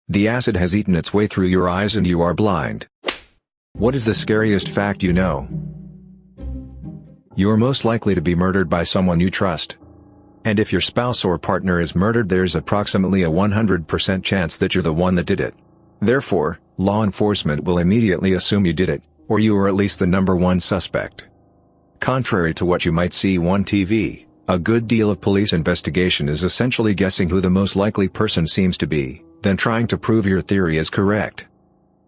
The acid has eaten its way through your eyes and you are blind. What is the scariest fact you know? You're most likely to be murdered by someone you trust. And if your spouse or partner is murdered, there's approximately a 100% chance that you're the one that did it. Therefore, law enforcement will immediately assume you did it, or you are at least the number one suspect. Contrary to what you might see on TV, a good deal of police investigation is essentially guessing who the most likely person seems to be, then trying to prove your theory is correct.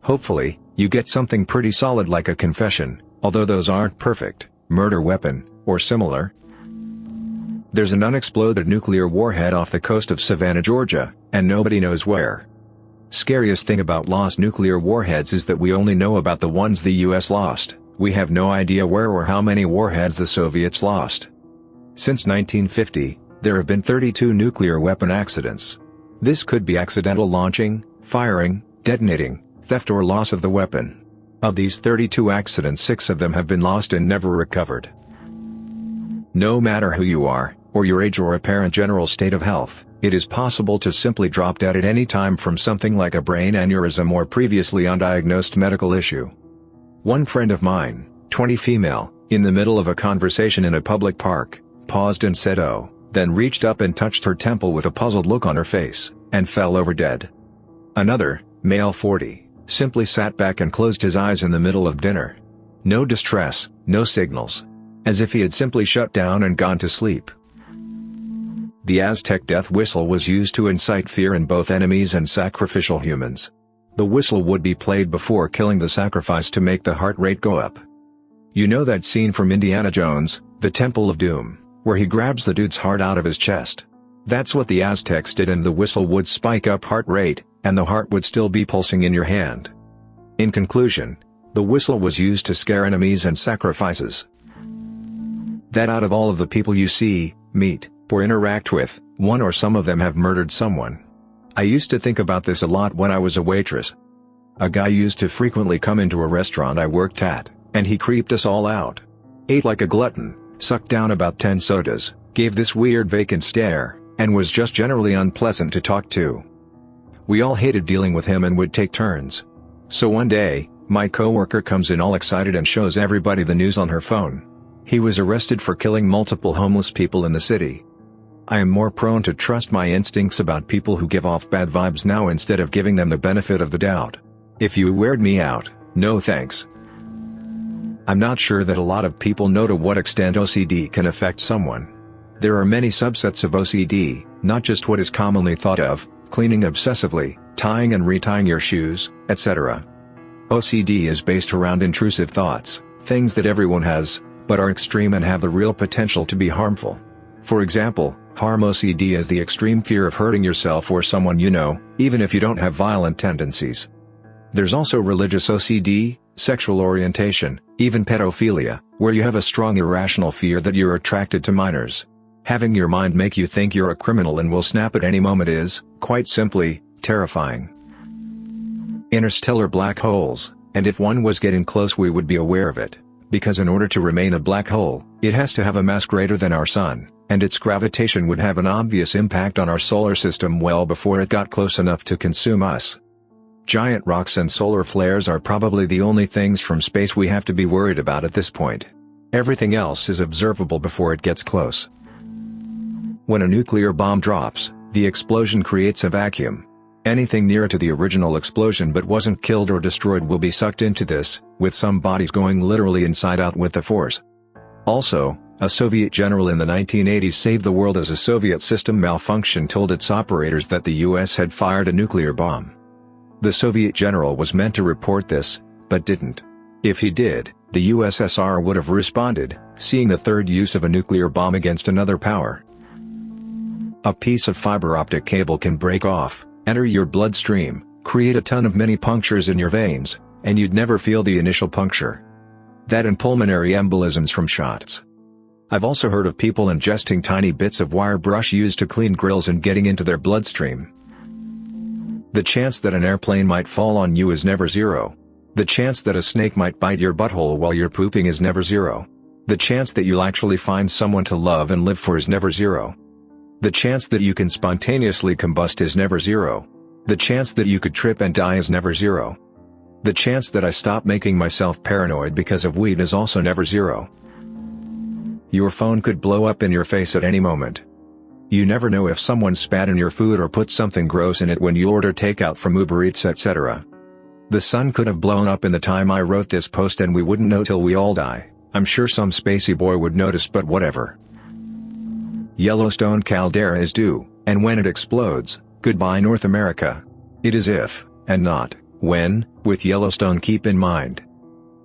Hopefully, you get something pretty solid like a confession, although those aren't perfect, murder weapon, or similar. There's an unexploded nuclear warhead off the coast of Savannah, Georgia, and nobody knows where. Scariest thing about lost nuclear warheads is that we only know about the ones the US lost. We have no idea where or how many warheads the Soviets lost. Since 1950, there have been 32 nuclear weapon accidents. This could be accidental launching, firing, detonating, theft or loss of the weapon. Of these 32 accidents, 6 of them have been lost and never recovered. No matter who you are, or your age or apparent general state of health, it is possible to simply drop dead at any time from something like a brain aneurysm or previously undiagnosed medical issue. One friend of mine, 20 female, in the middle of a conversation in a public park, paused and said "oh," then reached up and touched her temple with a puzzled look on her face, and fell over dead. Another, male 40, simply sat back and closed his eyes in the middle of dinner. No distress, no signals. As if he had simply shut down and gone to sleep. The Aztec death whistle was used to incite fear in both enemies and sacrificial humans. The whistle would be played before killing the sacrifice to make the heart rate go up. You know that scene from Indiana Jones, The Temple of Doom, where he grabs the dude's heart out of his chest? That's what the Aztecs did, and the whistle would spike up heart rate, and the heart would still be pulsing in your hand. In conclusion, the whistle was used to scare enemies and sacrifices. That out of all of the people you see, meet, or interact with, one or some of them have murdered someone. I used to think about this a lot when I was a waitress. A guy used to frequently come into a restaurant I worked at, and he creeped us all out. Ate like a glutton, sucked down about 10 sodas, gave this weird vacant stare, and was just generally unpleasant to talk to. We all hated dealing with him and would take turns. So one day, my coworker comes in all excited and shows everybody the news on her phone. He was arrested for killing multiple homeless people in the city. I am more prone to trust my instincts about people who give off bad vibes now instead of giving them the benefit of the doubt. If you weirded me out, no thanks. I'm not sure that a lot of people know to what extent OCD can affect someone. There are many subsets of OCD, not just what is commonly thought of, cleaning obsessively, tying and retying your shoes, etc. OCD is based around intrusive thoughts, things that everyone has, but are extreme and have the real potential to be harmful. For example, harm OCD is the extreme fear of hurting yourself or someone you know, even if you don't have violent tendencies. There's also religious OCD, sexual orientation, even pedophilia, where you have a strong irrational fear that you're attracted to minors. Having your mind make you think you're a criminal and will snap at any moment is, quite simply, terrifying. Interstellar black holes, and if one was getting close we would be aware of it. Because in order to remain a black hole, it has to have a mass greater than our sun, and its gravitation would have an obvious impact on our solar system well before it got close enough to consume us. Giant rocks and solar flares are probably the only things from space we have to be worried about at this point. Everything else is observable before it gets close. When a nuclear bomb drops, the explosion creates a vacuum. Anything near to the original explosion but wasn't killed or destroyed will be sucked into this, with some bodies going literally inside out with the force. Also, a Soviet general in the 1980s saved the world as a Soviet system malfunction told its operators that the US had fired a nuclear bomb. The Soviet general was meant to report this, but didn't. If he did, the USSR would have responded, seeing the third use of a nuclear bomb against another power. A piece of fiber optic cable can break off, enter your bloodstream, create a ton of mini punctures in your veins, and you'd never feel the initial puncture. That and pulmonary embolisms from shots. I've also heard of people ingesting tiny bits of wire brush used to clean grills and getting into their bloodstream. The chance that an airplane might fall on you is never zero. The chance that a snake might bite your butthole while you're pooping is never zero. The chance that you'll actually find someone to love and live for is never zero. The chance that you can spontaneously combust is never zero. The chance that you could trip and die is never zero. The chance that I stop making myself paranoid because of weed is also never zero. Your phone could blow up in your face at any moment. You never know if someone spat in your food or put something gross in it when you order takeout from Uber Eats, etc. The sun could have blown up in the time I wrote this post and we wouldn't know till we all die. I'm sure some spacey boy would notice, but whatever. Yellowstone caldera is due, and when it explodes, goodbye North America. It is if, and not, when, with Yellowstone. Keep in mind.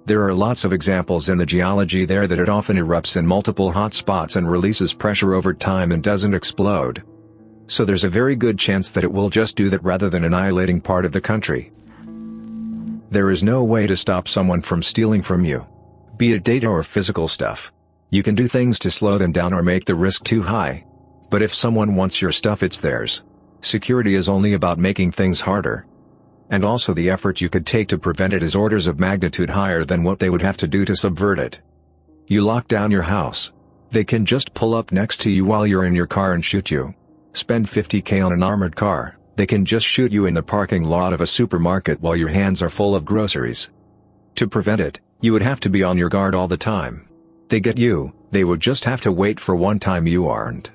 There are lots of examples in the geology there that it often erupts in multiple hot spots and releases pressure over time and doesn't explode. So there's a very good chance that it will just do that rather than annihilating part of the country. There is no way to stop someone from stealing from you. Be it data or physical stuff. You can do things to slow them down or make the risk too high. But if someone wants your stuff, it's theirs. Security is only about making things harder. And also the effort you could take to prevent it is orders of magnitude higher than what they would have to do to subvert it. You lock down your house. They can just pull up next to you while you're in your car and shoot you. Spend $50,000 on an armored car. They can just shoot you in the parking lot of a supermarket while your hands are full of groceries. To prevent it, you would have to be on your guard all the time. They get you, they would just have to wait for one time you aren't.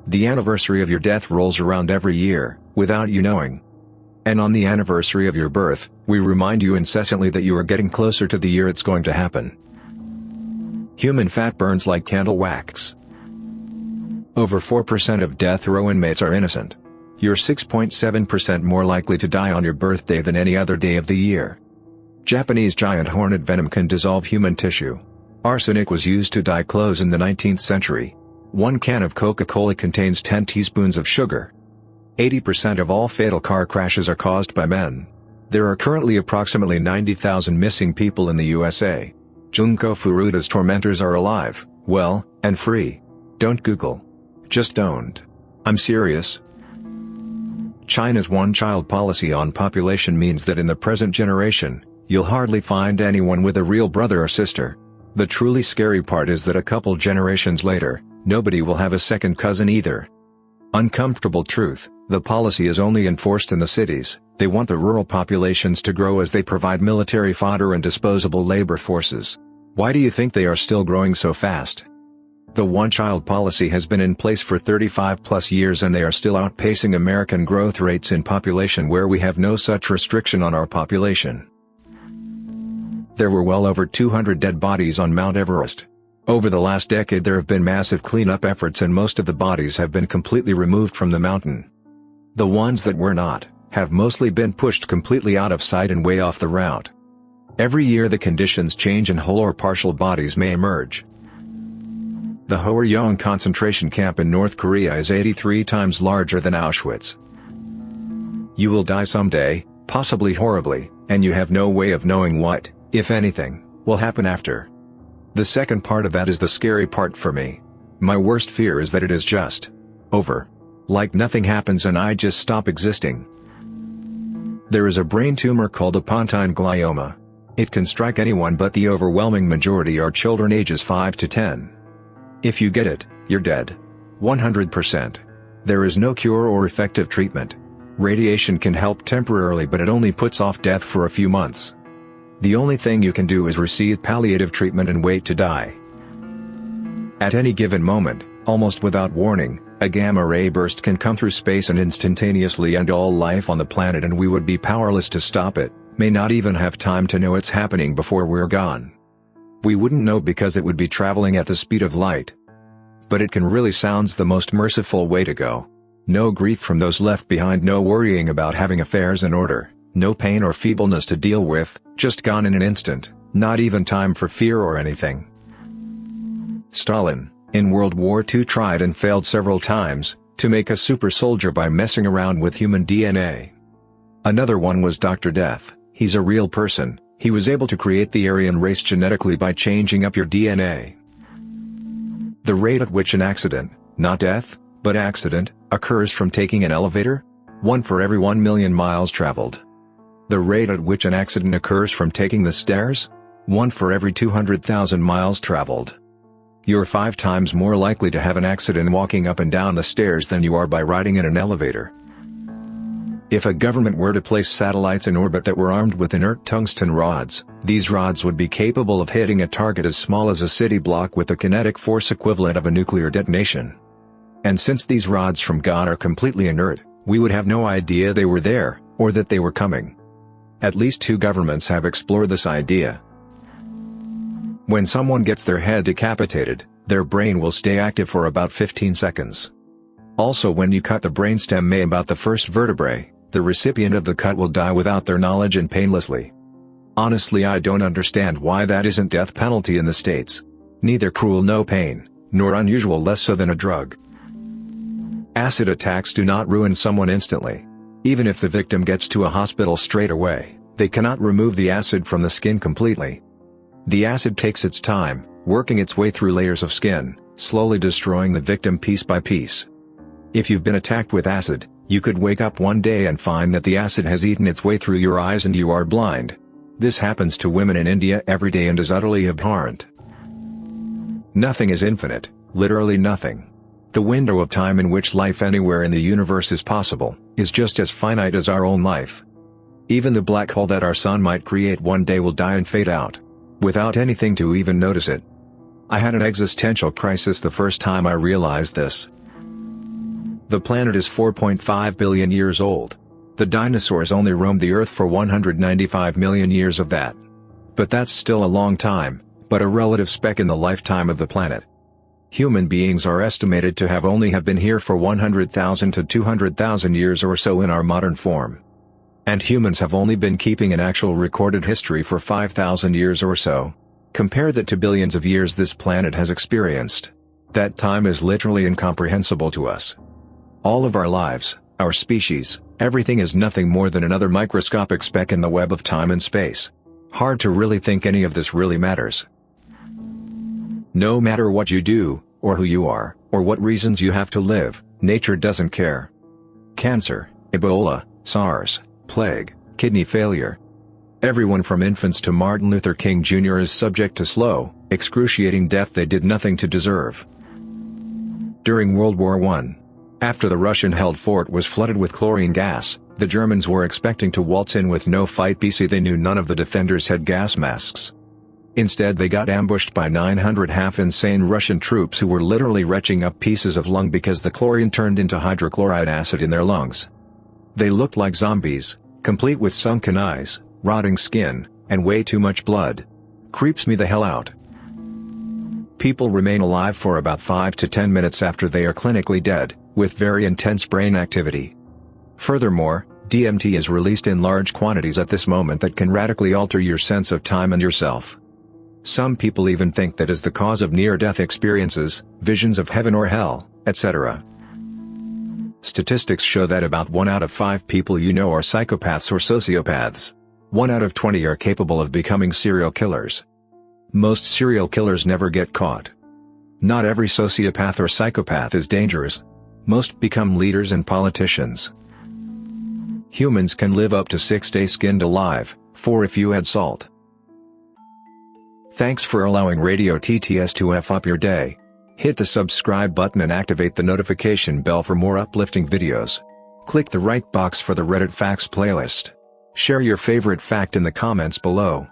The anniversary of your death rolls around every year, without you knowing. And on the anniversary of your birth, we remind you incessantly that you are getting closer to the year it's going to happen. Human fat burns like candle wax. Over 4% of death row inmates are innocent. You're 6.7% more likely to die on your birthday than any other day of the year. Japanese giant hornet venom can dissolve human tissue. Arsenic was used to dye clothes in the 19th century. One can of Coca-Cola contains 10 teaspoons of sugar. 80% of all fatal car crashes are caused by men. There are currently approximately 90,000 missing people in the USA. Junko Furuta's tormentors are alive, well, and free. Don't Google. Just don't. I'm serious. China's one-child policy on population means that in the present generation, you'll hardly find anyone with a real brother or sister. The truly scary part is that a couple generations later, nobody will have a second cousin either. Uncomfortable truth, the policy is only enforced in the cities. They want the rural populations to grow as they provide military fodder and disposable labor forces. Why do you think they are still growing so fast? The one-child policy has been in place for 35+ years and they are still outpacing American growth rates in population where we have no such restriction on our population. There were well over 200 dead bodies on Mount Everest. Over the last decade there have been massive cleanup efforts and most of the bodies have been completely removed from the mountain. The ones that were not, have mostly been pushed completely out of sight and way off the route. Every year the conditions change and whole or partial bodies may emerge. The Hworyong concentration camp in North Korea is 83 times larger than Auschwitz. You will die someday, possibly horribly, and you have no way of knowing what, if anything, will happen after. The second part of that is the scary part for me. My worst fear is that it is just over. Like nothing happens and I just stop existing. There is a brain tumor called a pontine glioma. It can strike anyone but the overwhelming majority are children ages 5 to 10. If you get it, you're dead. 100%. There is no cure or effective treatment. Radiation can help temporarily but it only puts off death for a few months. The only thing you can do is receive palliative treatment and wait to die. At any given moment, almost without warning, a gamma ray burst can come through space and instantaneously end all life on the planet and we would be powerless to stop it, may not even have time to know it's happening before we're gone. We wouldn't know because it would be traveling at the speed of light. But it can really sounds the most merciful way to go. No grief from those left behind, no worrying about having affairs in order, no pain or feebleness to deal with, just gone in an instant, not even time for fear or anything. Stalin, in World War II, tried and failed several times, to make a super soldier by messing around with human DNA. Another one was Dr. Death. He's a real person. He was able to create the Aryan race genetically by changing up your DNA. The rate at which an accident, not death, but accident, occurs from taking an elevator? 1 for every 1 million miles traveled. The rate at which an accident occurs from taking the stairs? 1 for every 200,000 miles traveled. You're 5 times more likely to have an accident walking up and down the stairs than you are by riding in an elevator. If a government were to place satellites in orbit that were armed with inert tungsten rods, these rods would be capable of hitting a target as small as a city block with a kinetic force equivalent of a nuclear detonation. And since these rods from God are completely inert, we would have no idea they were there, or that they were coming. At least 2 governments have explored this idea. When someone gets their head decapitated, their brain will stay active for about 15 seconds. Also, when you cut the brainstem may about the first vertebrae, the recipient of the cut will die without their knowledge and painlessly. Honestly, I don't understand why that isn't death penalty in the States. Neither cruel no pain, nor unusual less so than a drug. Acid attacks do not ruin someone instantly. Even if the victim gets to a hospital straight away, they cannot remove the acid from the skin completely. The acid takes its time, working its way through layers of skin, slowly destroying the victim piece by piece. If you've been attacked with acid, you could wake up one day and find that the acid has eaten its way through your eyes and you are blind. This happens to women in India every day and is utterly abhorrent. Nothing is infinite, literally nothing. The window of time in which life anywhere in the universe is possible, is just as finite as our own life. Even the black hole that our sun might create one day will die and fade out, without anything to even notice it. I had an existential crisis the first time I realized this. The planet is 4.5 billion years old. The dinosaurs only roamed the Earth for 195 million years of that. But that's still a long time, but a relative speck in the lifetime of the planet. Human beings are estimated to have only been here for 100,000 to 200,000 years or so in our modern form. And humans have only been keeping an actual recorded history for 5,000 years or so. Compare that to billions of years this planet has experienced. That time is literally incomprehensible to us. All of our lives, our species, everything is nothing more than another microscopic speck in the web of time and space. Hard to really think any of this really matters. No matter what you do, or who you are, or what reasons you have to live, nature doesn't care. Cancer, Ebola, SARS, plague, kidney failure. Everyone from infants to Martin Luther King Jr. is subject to slow, excruciating death they did nothing to deserve. During World War I, after the Russian-held fort was flooded with chlorine gas, the Germans were expecting to waltz in with no fight. They knew none of the defenders had gas masks. Instead they got ambushed by 900 half-insane Russian troops who were literally retching up pieces of lung because the chlorine turned into hydrochloride acid in their lungs. They looked like zombies, complete with sunken eyes, rotting skin, and way too much blood. Creeps me the hell out. People remain alive for about 5 to 10 minutes after they are clinically dead, with very intense brain activity. Furthermore, DMT is released in large quantities at this moment that can radically alter your sense of time and yourself. Some people even think that is the cause of near-death experiences, visions of heaven or hell, etc. Statistics show that about 1 out of 5 people you know are psychopaths or sociopaths. 1 out of 20 are capable of becoming serial killers. Most serial killers never get caught. Not every sociopath or psychopath is dangerous. Most become leaders and politicians. Humans can live up to 6 days skinned alive, 4 if you add salt. Thanks for allowing Radio TTS to F up your day. Hit the subscribe button and activate the notification bell for more uplifting videos. Click the right box for the Reddit Facts playlist. Share your favorite fact in the comments below.